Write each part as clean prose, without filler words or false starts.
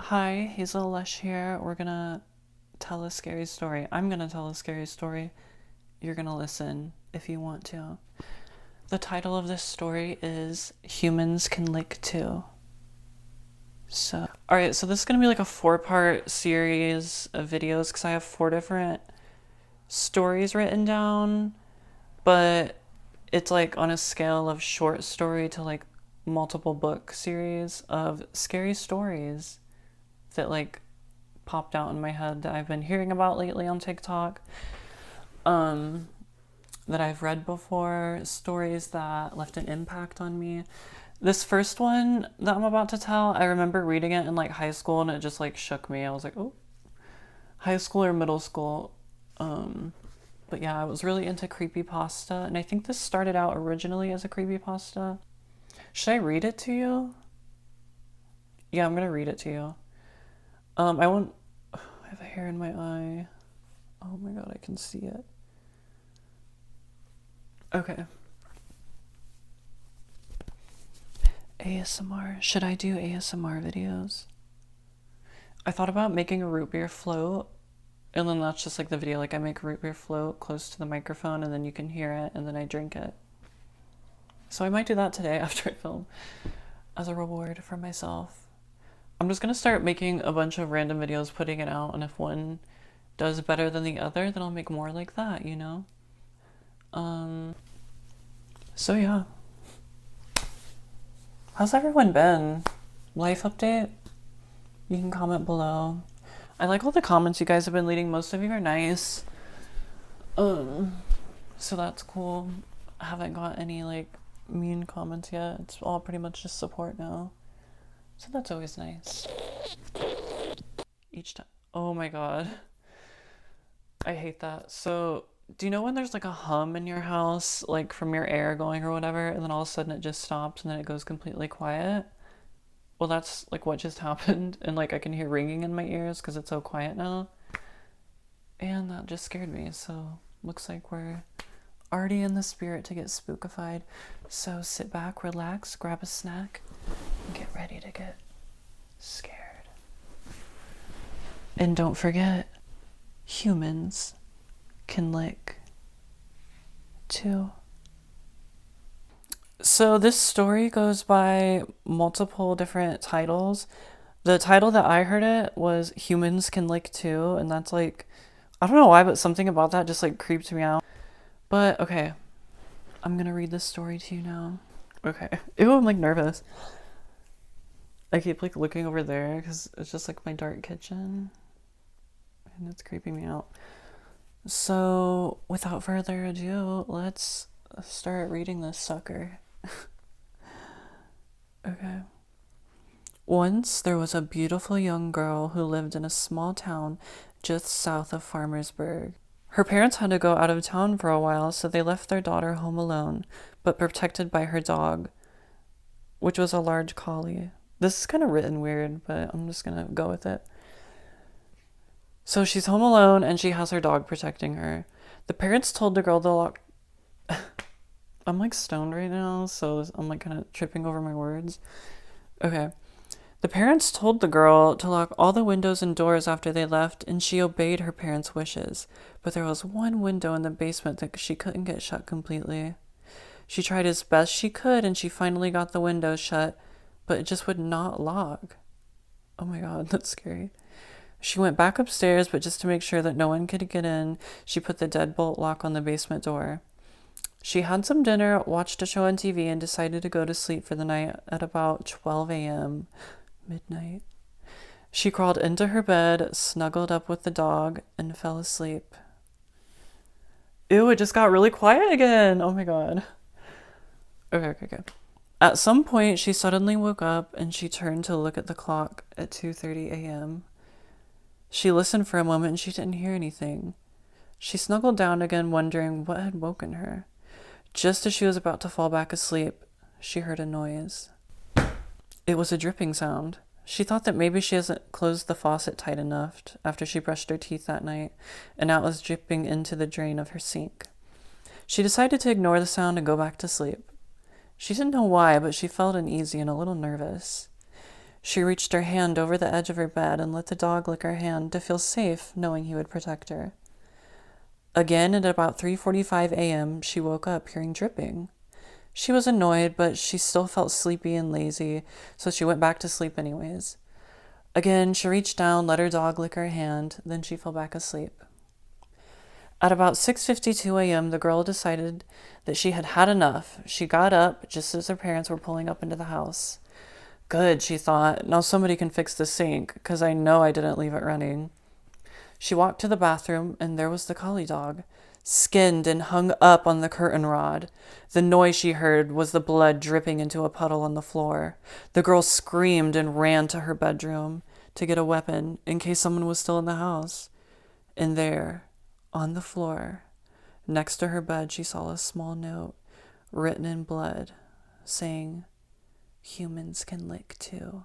Hi, Hazel, Lush here. We're gonna tell a scary story. I'm gonna tell a scary story. You're gonna listen if you want to. The title of this story is Humans Can Lick Too. Alright, so this is gonna be like a 4-part series of videos because I have 4 different stories written down, but it's like on a scale of short story to like multiple book series of scary stories that like popped out in my head that I've been hearing about lately on TikTok, that I've read before, stories that left an impact on me. This first one that I'm about to tell, I remember reading it in like high school and it just like shook me. I was like, oh, high school or middle school. But yeah, I was really into creepypasta, and I think this started out originally as a creepypasta. Should I read it to you? Yeah, I'm gonna read it to you. I won't. I have a hair in my eye. Oh my god, I can see it. Okay. ASMR. Should I do ASMR videos? I thought about making a root beer float, and then that's just like the video. Like I make a root beer float close to the microphone, and then you can hear it, and then I drink it. So I might do that today after I film as a reward for myself. I'm just gonna start making a bunch of random videos, putting it out, and if one does better than the other, then I'll make more like that, you know? So yeah. How's everyone been? Life update? You can comment below. I like all the comments you guys have been leaving. Most of you are nice. So that's cool. I haven't got any like mean comments yet. It's all pretty much just support now. So that's always nice. Each time. Oh my god. I hate that. So, do you know when there's like a hum in your house, like from your air going or whatever, and then all of a sudden it just stops and then it goes completely quiet? Well, that's like what just happened, and like I can hear ringing in my ears because it's so quiet now. And that just scared me, so looks like we're already in the spirit to get spookified. So sit back, relax, grab a snack, and get ready to get scared. And don't forget, humans can lick too. So this story goes by multiple different titles. The title that I heard it was Humans Can Lick Too, and that's like, I don't know why, but something about that just like creeped me out. But okay, I'm gonna read this story to you now. Okay. Ew, I'm like nervous. I keep like looking over there because it's just like my dark kitchen and it's creeping me out. So without further ado, let's start reading this sucker. Okay. Once there was a beautiful young girl who lived in a small town just south of Farmersburg. Her parents had to go out of town for a while, so they left their daughter home alone, but protected by her dog, which was a large collie. This is kind of written weird, but I'm just gonna go with it. So she's home alone and she has her dog protecting her. The parents told the girl to lock... I'm like stoned right now, so I'm like kind of tripping over my words. Okay. The parents told the girl to lock all the windows and doors after they left, and she obeyed her parents' wishes. But there was one window in the basement that she couldn't get shut completely. She tried as best she could, and she finally got the window shut, but it just would not lock. Oh my god, that's scary. She went back upstairs, but just to make sure that no one could get in, she put the deadbolt lock on the basement door. She had some dinner, watched a show on TV, and decided to go to sleep for the night at about 12 a.m. midnight. She crawled into her bed, snuggled up with the dog, and fell asleep. Ew, it just got really quiet again. Oh my god. Okay. At some point, she suddenly woke up and she turned to look at the clock at 2:30 a.m. She listened for a moment and she didn't hear anything. She snuggled down again, wondering what had woken her. Just as she was about to fall back asleep, she heard a noise. It was a dripping sound. She thought that maybe she hasn't closed the faucet tight enough after she brushed her teeth that night, and now it was dripping into the drain of her sink. She decided to ignore the sound and go back to sleep. She didn't know why, but she felt uneasy and a little nervous. She reached her hand over the edge of her bed and let the dog lick her hand to feel safe, knowing he would protect her. Again, at about 3:45 a.m., she woke up hearing dripping. She was annoyed, but she still felt sleepy and lazy, so she went back to sleep anyways. Again, she reached down, let her dog lick her hand, then she fell back asleep. At about 6:52 a.m., the girl decided that she had had enough. She got up just as her parents were pulling up into the house. Good, she thought. Now somebody can fix the sink, because I know I didn't leave it running. She walked to the bathroom, and there was the collie dog, skinned and hung up on the curtain rod. The noise she heard was the blood dripping into a puddle on the floor. The girl screamed and ran to her bedroom to get a weapon in case someone was still in the house. And there, on the floor, next to her bed, she saw a small note written in blood saying, "Humans can lick too."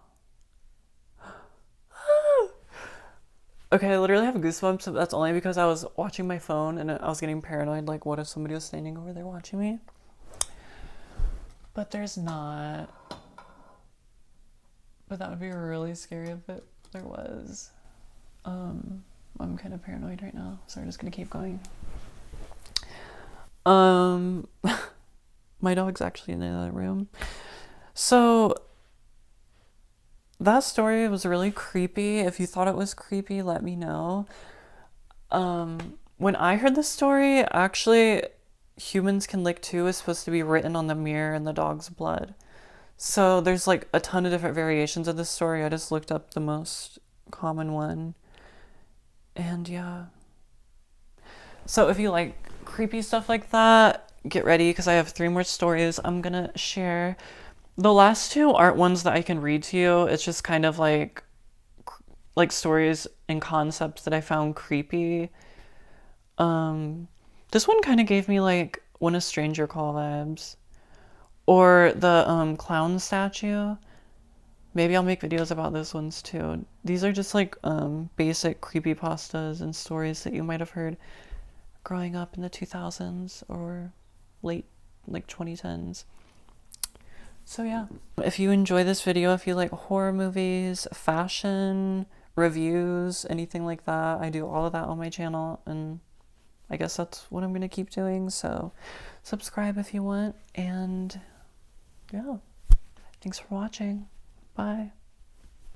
Okay, I literally have goosebumps. That's only because I was watching my phone and I was getting paranoid. Like, what if somebody was standing over there watching me? But there's not. But that would be really scary if there was. I'm kind of paranoid right now, so we're just gonna keep going. My dog's actually in the other room. So that story was really creepy. If you thought it was creepy, let me know. When I heard the story, actually, "Humans can lick too" is supposed to be written on the mirror in the dog's blood. So there's like a ton of different variations of this story. I just looked up the most common one. And yeah. So if you like creepy stuff like that, get ready because I have 3 more stories I'm gonna share. The last 2 aren't ones that I can read to you. It's just kind of like stories and concepts that I found creepy. This one kind of gave me like When a Stranger Call vibes. Or the clown statue. Maybe I'll make videos about those ones too. These are just like basic creepypastas and stories that you might have heard growing up in the 2000s or late like 2010s. So yeah, if you enjoy this video, if you like horror movies, fashion, reviews, anything like that, I do all of that on my channel, and I guess that's what I'm gonna keep doing. So subscribe if you want, and yeah, thanks for watching. Bye.